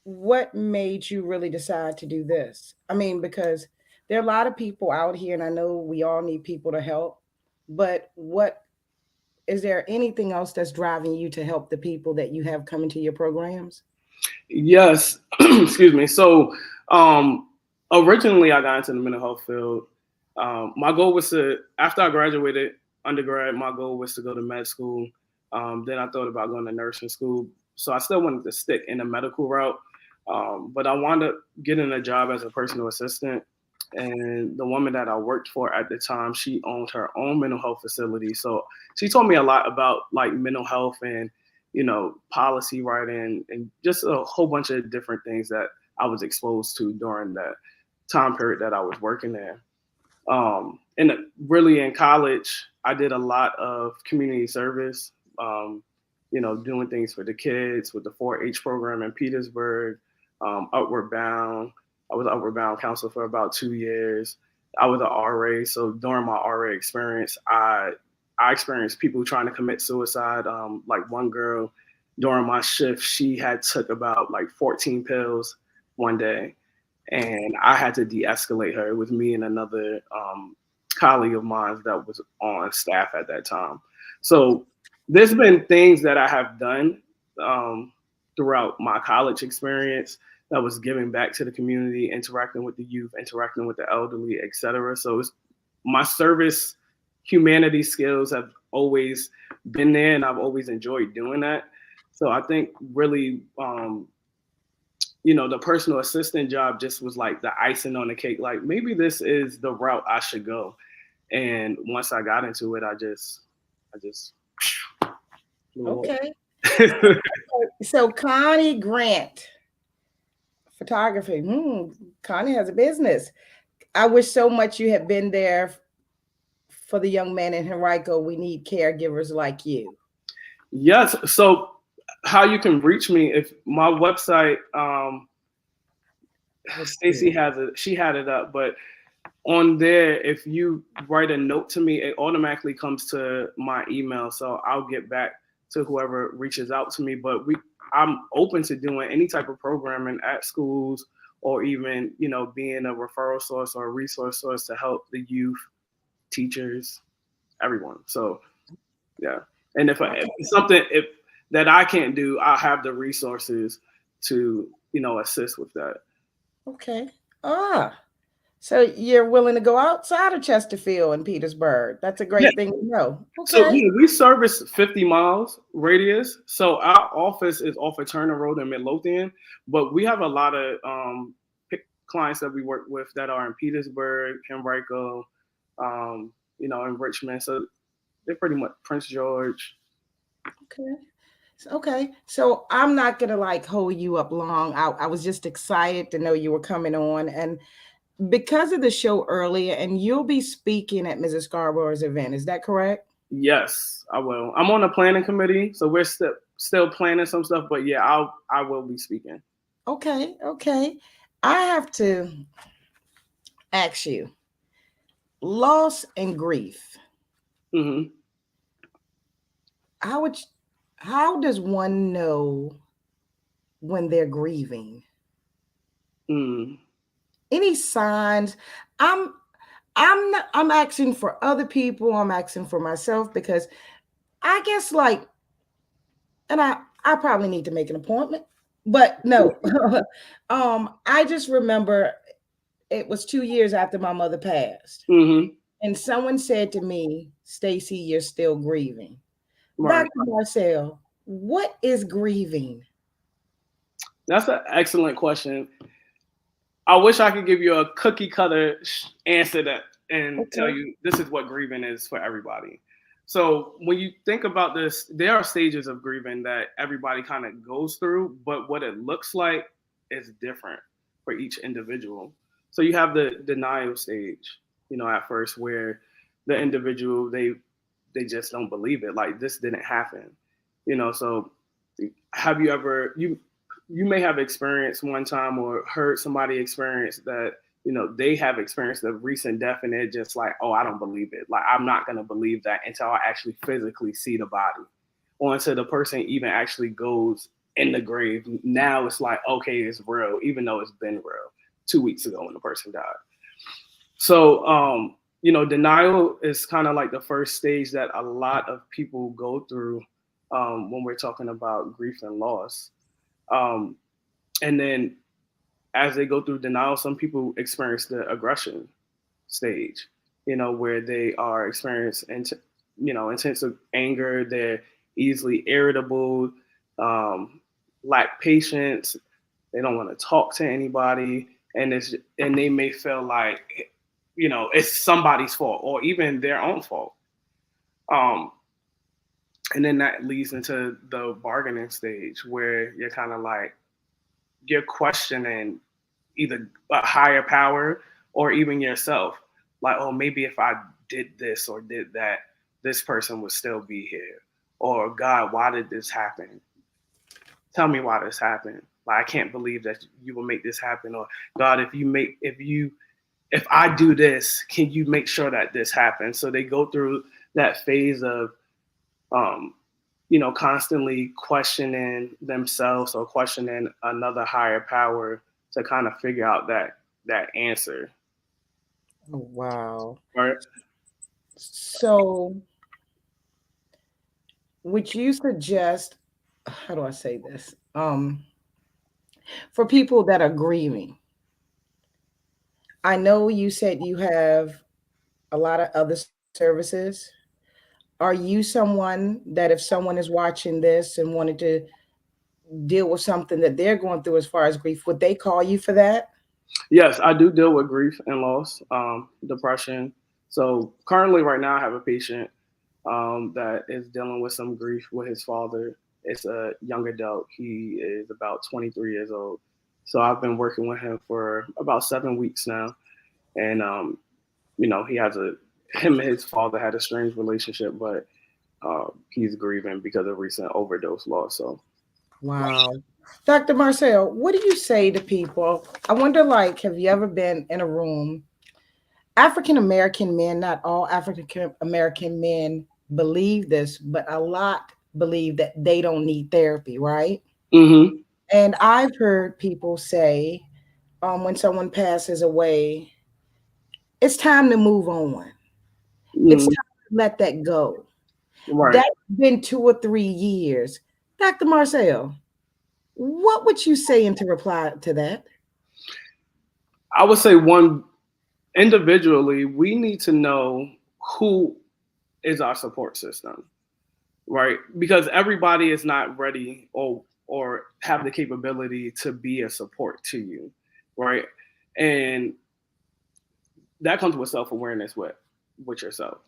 What made you really decide to do this? I mean, because there are a lot of people out here, and I know we all need people to help, but what is there anything else that's driving you to help the people that you have come into your programs? Yes, excuse me. So originally I got into the mental health field. My goal was to, after I graduated undergrad, my goal was to go to med school. Then I thought about going to nursing school. So I still wanted to stick in the medical route. But I wound up getting a job as a personal assistant. And the woman that I worked for at the time, she owned her own mental health facility. So she told me a lot about like mental health and, policy writing and just a whole bunch of different things that I was exposed to during that time period that I was working there. And really in college, I did a lot of community service, doing things for the kids with the 4-H program in Petersburg, Upward Bound. I was Upward Bound counselor for about 2 years. I was an RA. So during my RA experience, I experienced people trying to commit suicide. Like one girl during my shift, she had took about like 14 pills one day, and I had to de-escalate her. It was me and another colleague of mine that was on staff at that time. So there's been things that I have done throughout my college experience that was giving back to the community, interacting with the youth, interacting with the elderly, etc. So my service humanity skills have always been there, and I've always enjoyed doing that. So I think really, the personal assistant job just was like the icing on the cake. Like maybe this is the route I should go. And once I got into it, I just Okay. So Connie Grant, photography. Connie has a business. I wish so much you had been there for the young man in Henrico. We need caregivers like you. Yes. So how you can reach me, if my website, Stacey has it, she had it up, but on there, if you write a note to me, it automatically comes to my email. So I'll get back to whoever reaches out to me. But I'm open to doing any type of programming at schools, or even, being a referral source or a resource source to help the youth, teachers, everyone. So yeah. And if it's something that I can't do, I have the resources to, assist with that. Okay. So you're willing to go outside of Chesterfield and Petersburg. That's a great thing to know. Okay. So we service 50 miles radius. So our office is off of Turner Road in Midlothian, but we have a lot of clients that we work with that are in Petersburg, Henrico, in Richmond. So they're pretty much Prince George. Okay. So I'm not gonna like hold you up long. I was just excited to know you were coming on, and because of the show earlier, and you'll be speaking at Mrs. Scarborough's event. Is that correct? Yes, I will. I'm on the planning committee, so we're still planning some stuff. But yeah, I will be speaking. Okay. I have to ask you, loss and grief. Mm-hmm. How does one know when they're grieving? Any signs? I'm asking for other people. I'm asking for myself, because I guess and I probably need to make an appointment, but no. I just remember it was 2 years after my mother passed. Mm-hmm. And someone said to me, Stacey, you're still grieving. Right. Dr. Marcel, what is grieving? That's an excellent question. I wish I could give you a cookie cutter answer that and tell Okay. you this is what grieving is for everybody. So when you think about this, there are stages of grieving that everybody kind of goes through, but what it looks like is different for each individual. So you have the denial stage, at first where the individual they just don't believe it, like this didn't happen. So have you ever you may have experienced one time or heard somebody experience that they have experienced a recent death and they're just like, oh, I don't believe it, like I'm not going to believe that until I actually physically see the body, or until the person even actually goes in the grave. Now it's like, okay, it's real, even though it's been real 2 weeks ago when the person died. So denial is kind of like the first stage that a lot of people go through when we're talking about grief and loss. um, and then as they go through denial, some people experience the aggression stage, where they are experiencing, intensive anger. They're easily irritable, lack patience. They don't want to talk to anybody, and they may feel like, it's somebody's fault or even their own fault. Um, and then that leads into the bargaining stage where you're kind of like you're questioning either a higher power or even yourself. Like, oh, maybe if I did this or did that, this person would still be here. Or God, why did this happen? Tell me why this happened. Like, I can't believe that you will make this happen. Or God, if I do this, can you make sure that this happens? So they go through that phase of constantly questioning themselves or questioning another higher power to kind of figure out that answer. Oh, wow. Right. So, would you suggest, how do I say this? For people that are grieving, I know you said you have a lot of other services. Are you someone that if someone is watching this and wanted to deal with something that they're going through as far as grief, would they call you for that? Yes, I do deal with grief and loss, depression. So currently, right now, I have a patient that is dealing with some grief with his father. It's a young adult. He is about 23 years old. So I've been working with him for about 7 weeks now, and he has him and his father had a strange relationship, but he's grieving because of recent overdose loss. So Wow. Dr. Marcel, what do you say to people? I wonder, like, have you ever been in a room? African American men, not all African American men believe this, but a lot believe that they don't need therapy, right? mm-hmm. And I've heard people say, when someone passes away, it's time to move on. It's Mm-hmm. time to let that go. Right. That's been 2 or 3 years. Dr. Marcel, what would you say in to reply to that? I would say one individually, we need to know who is our support system, right? Because everybody is not ready or have the capability to be a support to you, right? And that comes with self-awareness with yourself.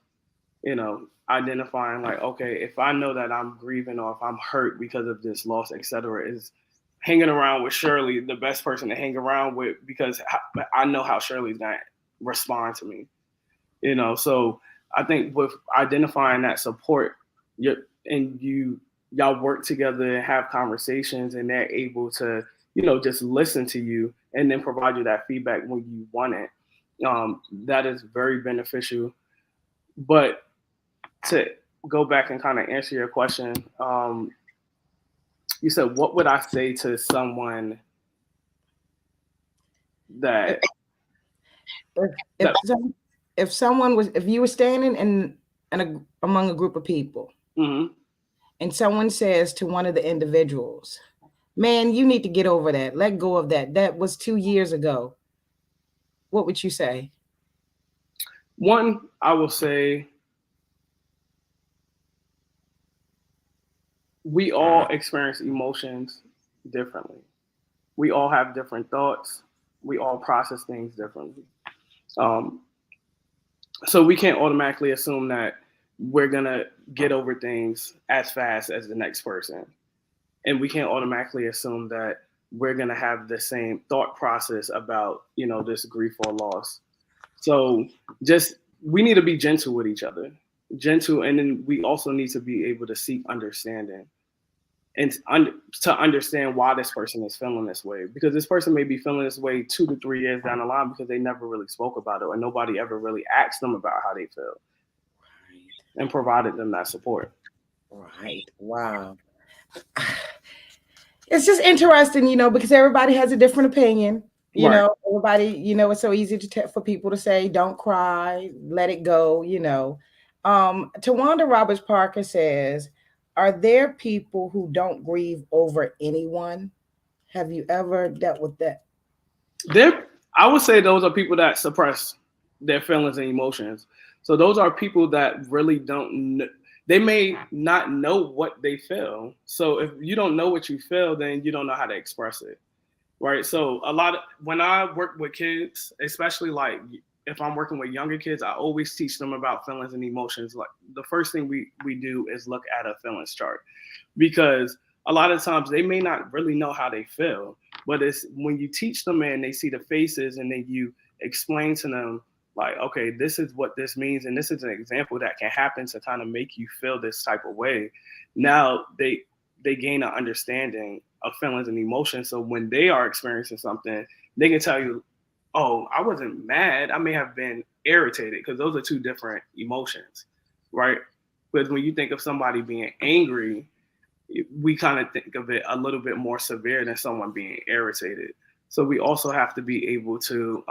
Identifying like, okay, if I know that I'm grieving or if I'm hurt because of this loss, etc., is hanging around with Shirley the best person to hang around with, because I know how Shirley's gonna respond to me. So I think with identifying that support, y'all work together and have conversations, and they're able to just listen to you and then provide you that feedback when you want it. That is very beneficial. But to go back and kind of answer your question, you said, what would I say to someone that If that if someone was, if you were standing among a group of people, mm-hmm. and someone says to one of the individuals, "Man, you need to get over that. Let go of that. That was 2 years ago." What would you say? One, I will say, we all experience emotions differently. We all have different thoughts. We all process things differently. Um, so we can't automatically assume that we're gonna get over things as fast as the next person, and we can't automatically assume that we're gonna have the same thought process about this grief or loss. So just we need to be gentle with each other, gentle, and then we also need to be able to seek understanding and to understand why this person is feeling this way, because this person may be feeling this way 2 to 3 years down the line because they never really spoke about it or nobody ever really asked them about how they feel and provided them that support. Right. Wow. It's just interesting, because everybody has a different opinion. Right. Everybody, it's so easy for people to say, don't cry, let it go, Tawanda Roberts Parker says, are there people who don't grieve over anyone? Have you ever dealt with that? I would say those are people that suppress their feelings and emotions. So those are people that really don't they may not know what they feel. So if you don't know what you feel, then you don't know how to express it. Right. So when I work with kids, especially like if I'm working with younger kids, I always teach them about feelings and emotions. Like the first thing we do is look at a feelings chart, because a lot of times they may not really know how they feel, but it's when you teach them and they see the faces and then you explain to them like, okay, this is what this means. And this is an example that can happen to kind of make you feel this type of way. Now they gain an understanding of feelings and emotions. So when they are experiencing something, they can tell you, oh, I wasn't mad. I may have been irritated, because those are two different emotions, right? Because when you think of somebody being angry, we kind of think of it a little bit more severe than someone being irritated. So we also have to be able to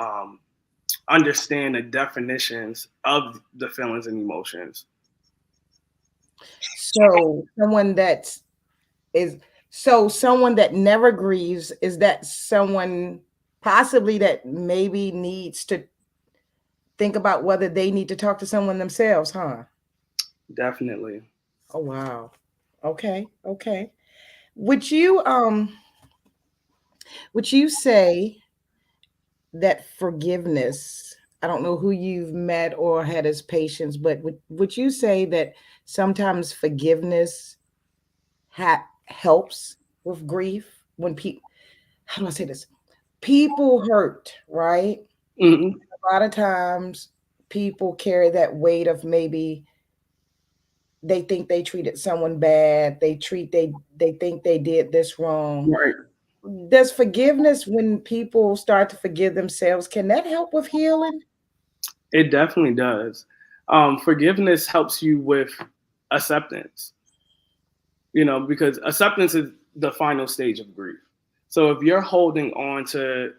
understand the definitions of the feelings and emotions. So someone that never grieves, is that someone possibly that maybe needs to think about whether they need to talk to someone themselves, huh? Definitely. Oh, wow. Okay. Would you say that forgiveness, I don't know who you've met or had as patients, but would you say that sometimes forgiveness helps with grief when people, how do I say this? People hurt, right? Mm-hmm. A lot of times people carry that weight of maybe they think they treated someone bad. They think they did this wrong. Right. Does forgiveness, when people start to forgive themselves, can that help with healing? It definitely does. Forgiveness helps you with acceptance, because acceptance is the final stage of grief. So if you're holding on to,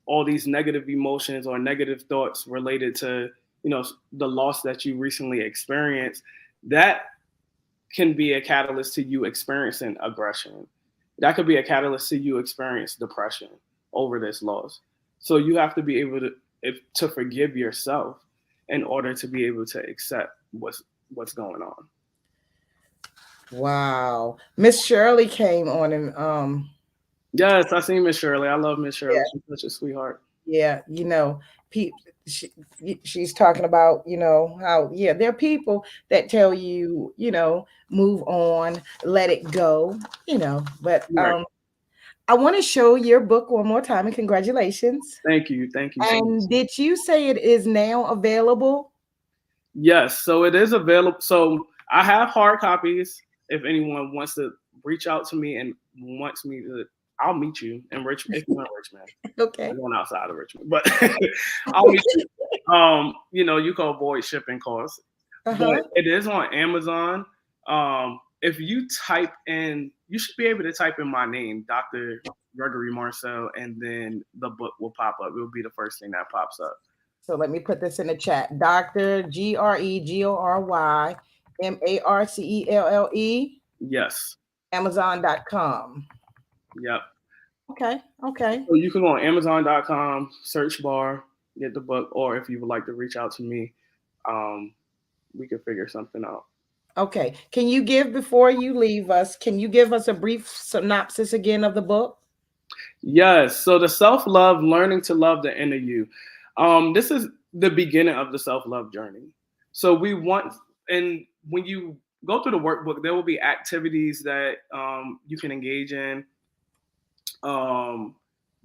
all these negative emotions or negative thoughts related to, the loss that you recently experienced, that can be a catalyst to you experiencing aggression. That could be a catalyst to you experience depression over this loss. So you have to be able to forgive yourself in order to be able to accept what's going on. Wow. Miss Shirley came on and Yes, I seen Miss Shirley. I love Miss Shirley. yeah, She's such a sweetheart. yeah, she's talking about, how, yeah, there are people that tell you, move on, let it go, but Right. I want to show your book one more time, and congratulations. Thank you so much. And did you say it is now available? Yes, so it is available. So I have hard copies. If anyone wants to reach out to me and wants me to, I'll meet you in Richmond. If you're in Richmond, Okay. I'm going outside of Richmond, but I'll meet you. You can avoid shipping costs. But it is on Amazon. If you type in, you should be able to type in my name, Dr. Gregory Marcel, and then the book will pop up. It will be the first thing that pops up. So let me put this in the chat. Dr. GREGORY MARCELLE. Yes. Amazon.com. Yep. Okay. So you can go on Amazon.com, search bar, get the book, or if you would like to reach out to me, we can figure something out. Okay. Can you give, before you leave us, can you give us a brief synopsis again of the book? Yes. So the self-love, learning to love the inner you. This is the beginning of the self-love journey. So we want, and when you go through the workbook, there will be activities that you can engage in. Um,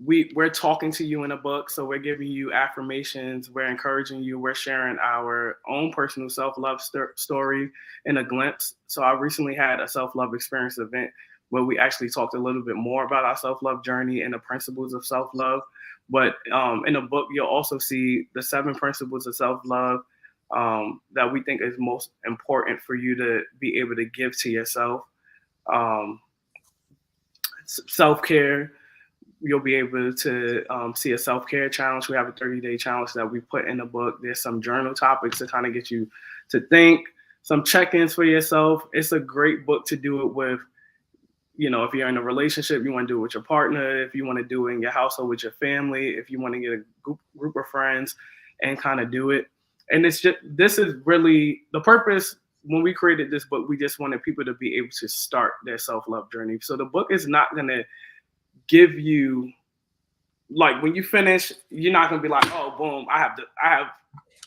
we're talking to you in a book, so we're giving you affirmations, we're encouraging you, we're sharing our own personal self-love story in a glimpse. So I recently had a self-love experience event where we actually talked a little bit more about our self-love journey and the principles of self-love. But in the book, you'll also see the 7 principles of self-love that we think is most important for you to be able to give to yourself. Um, Self-care, you'll be able to see a self-care challenge. We have a 30-day challenge that we put in the book. There's some journal topics to kind of get you to think, some check-ins for yourself. It's a great book to do it with. If you're in a relationship, you want to do it with your partner. If you want to do it in your household with your family, if you want to get a group of friends and kind of do it. And this is really the purpose. When we created this book, we just wanted people to be able to start their self-love journey. So the book is not going to give you, like, when you finish, you're not gonna be like, oh, boom, I have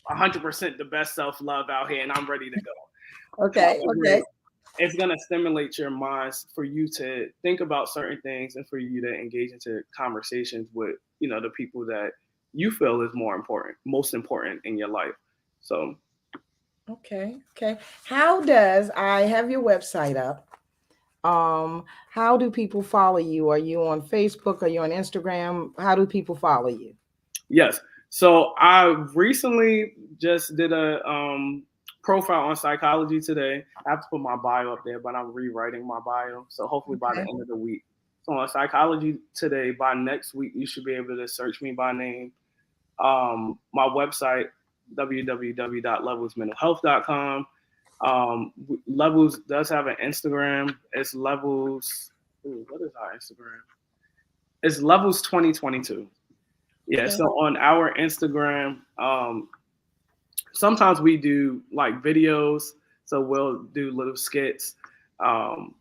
100% the best self-love out here and I'm ready to go. Okay. Okay. It's gonna stimulate your minds for you to think about certain things and for you to engage into conversations with the people that you feel is most important in your life. So Okay. Okay. How does, I have your website up? How do people follow you? Are you on Facebook? Are you on Instagram? How do people follow you? yes. So I recently just did a profile on Psychology Today. I have to put my bio up there, but I'm rewriting my bio. So hopefully by the end of the week. So on Psychology Today, by next week, you should be able to search me by name. My website, www.levelsmentalhealth.com. Levels does have an Instagram. It's Levels. What is our Instagram? It's Levels 2022. Yeah. So on our Instagram, sometimes we do like videos. So we'll do little skits and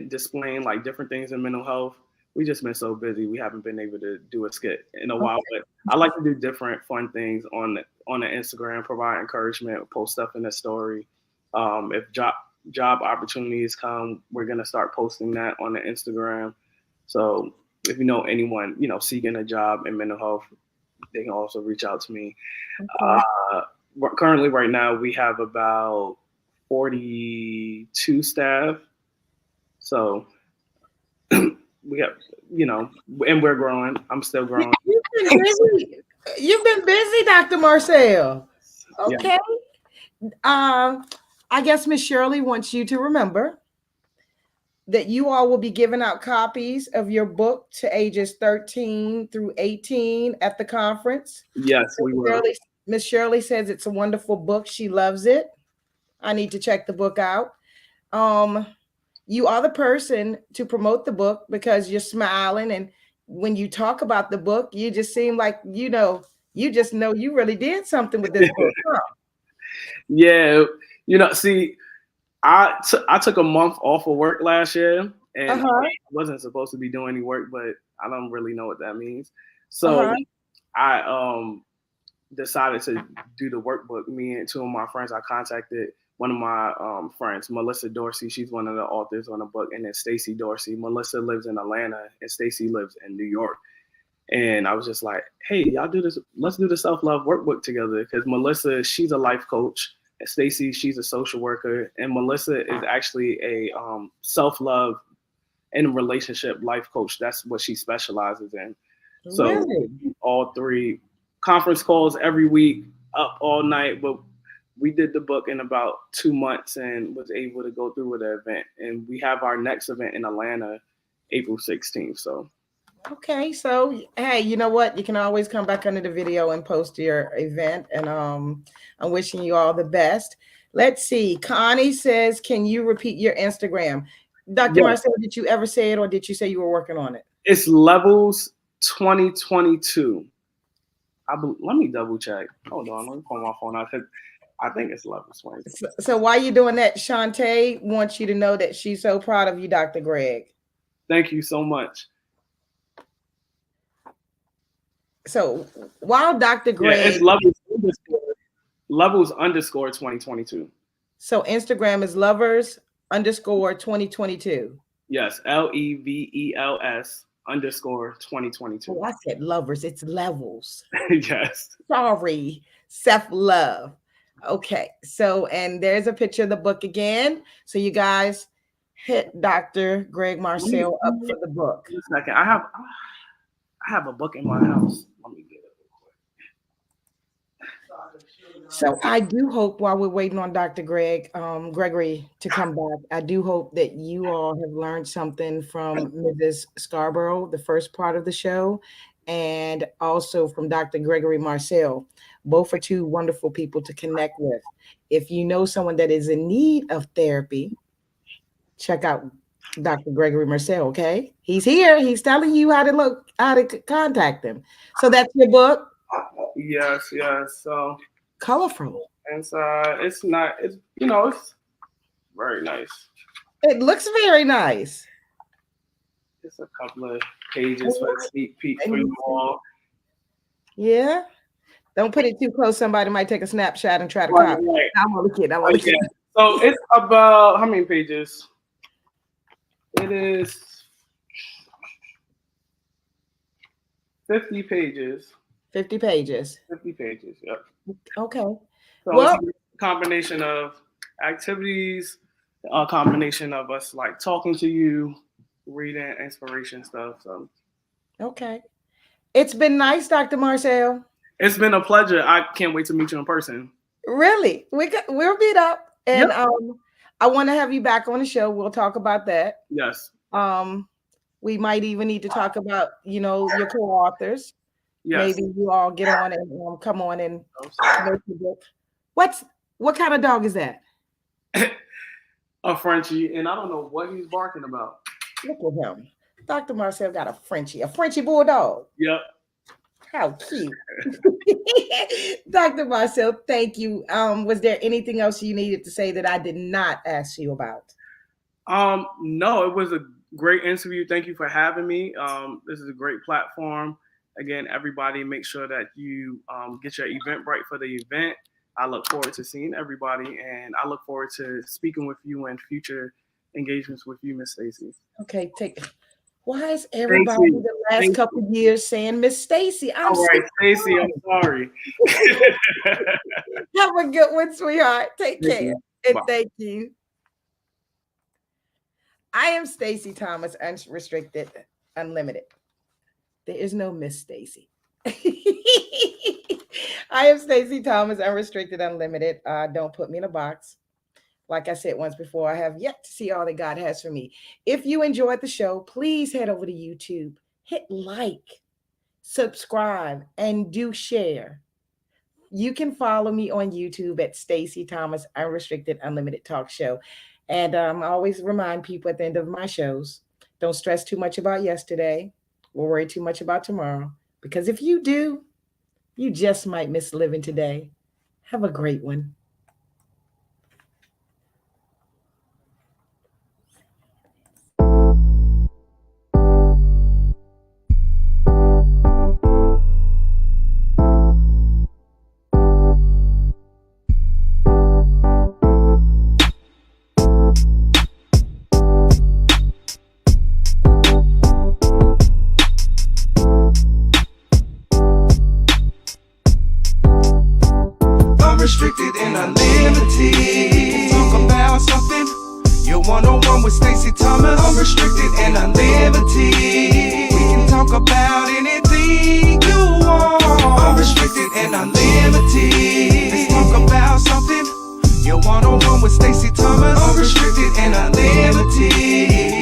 displaying like different things in mental health. We just been so busy. We haven't been able to do a skit in a while, but I like to do different fun things on the Instagram, provide encouragement, post stuff in the story. If job opportunities come, we're gonna start posting that on the Instagram. So if you know anyone, seeking a job in mental health, they can also reach out to me. Currently, right now, we have about 42 staff. So we have, and we're growing. I'm still growing. You've been busy, Dr. Marcel. Okay. Yeah. I guess Miss Shirley wants you to remember that you all will be giving out copies of your book to ages 13 through 18 at the conference. Yes, we will. Miss Shirley says it's a wonderful book. She loves it. I need to check the book out. You are the person to promote the book because you're smiling, and when you talk about the book, you just seem like you just know you really did something with this book. Huh? Yeah, see, I took a month off of work last year, and I wasn't supposed to be doing any work, but I don't really know what that means. So I decided to do the workbook. Me and 2 of my friends, I contacted one of my friends, Melissa Dorsey. She's one of the authors on the book, and then Stacey Dorsey. Melissa lives in Atlanta, and Stacey lives in New York. And I was just like, hey, y'all do this. Let's do the self-love workbook together. Because Melissa, she's a life coach. And Stacey, she's a social worker. And Melissa is actually a self-love and relationship life coach. That's what she specializes in. So really? All 3 conference calls every week, up all night. But we did the book in about 2 months and was able to go through with the event. And we have our next event in Atlanta, April 16th. So. Okay, so hey, you know what? You can always come back under the video and post your event. And I'm wishing you all the best. Let's see. Connie says, can you repeat your Instagram? Dr. Marcel, did you ever say it, or did you say you were working on it? It's Levels 2022. Let me double check. Hold on, let me pull my phone out. I think it's levels 20. So while you're doing that, Shantae wants you to know that she's so proud of you, Dr. Greg. Thank you so much. So while Dr. Greg, it's levels underscore 2022. So Instagram is lovers underscore 2022. Yes, LEVELS underscore 2022. Oh, I said lovers. It's levels. Yes. Sorry, self-love. Okay, so and there's a picture of the book again. So you guys hit Dr. Greg Marcel up for the book. Just a second. I have a book in my house. Let me get it. So I do hope while we're waiting on Dr. Gregory to come back, I do hope that you all have learned something from Mrs. Scarborough, the first part of the show, and also from Dr. Gregory Marcel. Both are two wonderful people to connect with. If you know someone that is in need of therapy, check out Dr. Gregory Marcel, okay? He's here. He's telling you how to contact him. So that's your book? Yes. So colorful. It's very nice. It looks very nice. Just a couple of pages for a sneak peek for you all. Yeah. Don't put it too close. Somebody might take a snapshot and try to copy. Right. I'm only kidding. So it's about how many pages? It is 50 pages. 50 pages. 50 pages, yep. Okay. So Well, it's a combination of activities, a combination of us like talking to you, reading inspiration stuff. So okay. It's been nice, Dr. Marcel. it's been a pleasure. I can't wait to meet you in person. Really? We'll meet up. And I want to have you back on the show. We'll talk about that. Yes. We might even need to talk about, your co-authors. Yes. Maybe you all get on and come on and make the book. What kind of dog is that? A Frenchie, and I don't know what he's barking about. Look at him. Dr. Marcel got a Frenchie bulldog. Yep. How cute. Dr. Marcel, thank you. Was there anything else you needed to say that I did not ask you about? No, it was a great interview. Thank you for having me. This is a great platform. Again, everybody, make sure that you get your Eventbrite for the event. I look forward to seeing everybody, and I look forward to speaking with you in future engagements with you, Miss Stacey. Okay, why is everybody the last couple of years saying Miss Stacey? All right, Stacey, I'm sorry. Have a good one, sweetheart. Take care. And thank you. I am Stacey Thomas, Unrestricted, Unlimited. There is no Miss Stacey. I am Stacey Thomas, Unrestricted, Unlimited. Don't put me in a box. Like I said once before, I have yet to see all that God has for me. If you enjoyed the show, please head over to YouTube, hit like, subscribe, and do share. You can follow me on YouTube at Stacey Thomas, Unrestricted, Unlimited Talk Show. And I always remind people at the end of my shows, don't stress too much about yesterday or worry too much about tomorrow. Because if you do, you just might miss living today. Have a great one. Unrestricted and unlimited. Talk about something. You're one-on-one with Stacey Thomas. Unrestricted and unlimited. We can talk about anything you want. Unrestricted and unlimited. Let's talk about something. You're one-on-one with Stacey Thomas. Unrestricted and unlimited.